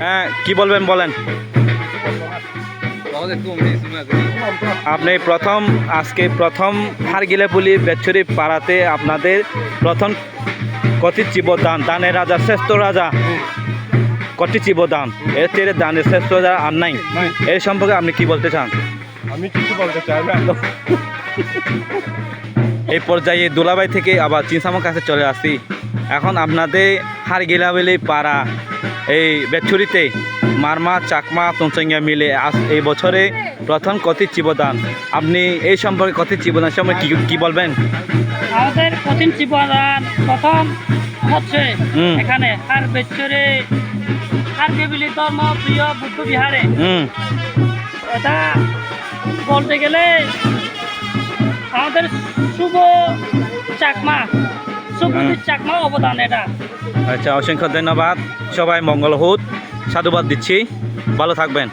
হ্যাঁ কি বলবেন বলেন। আপনি আজকে প্রথম হারগিলাপুলি বেচুরি পাড়াতে আপনাদের প্রথম কতিচিব দান, দানের রাজা, শ্রেষ্ঠ রাজা কতিচিব দান, এর থেকে দানের শ্রেষ্ঠ রাজা আর নাই। এই সম্পর্কে আপনি কি বলতে চান? আমি কিছু বলতে চাই না। এই পর্যায়ে দুলাভাই থেকে আবার চিনসামার কাছে চলে আসি। এখন আপনাদের হারগিলাপুলি পাড়া এই বেচুরিতে মারমা, চাকমা, তনসংখ্যা মিলে এই বছরে প্রথম কতির চিবদান, আপনি এই সম্পর্কে কতির চিবদান সম্পর্কে কি বলবেন? আমাদের কঠিন চিবদান প্রথম হচ্ছে এখানে আর বেচুরে হারগিলাপুলি ধর্ম প্রিয় বুদ্ধ বিহারে। এটা বলতে গেলে আমাদের শুভ চাকমা, শুভজিৎ চাকমা অবদান এটা। আচ্ছা, অসংখ্য ধন্যবাদ। সবাই মঙ্গল হোক, সাধুবাদ দিচ্ছি, ভালো থাকবেন।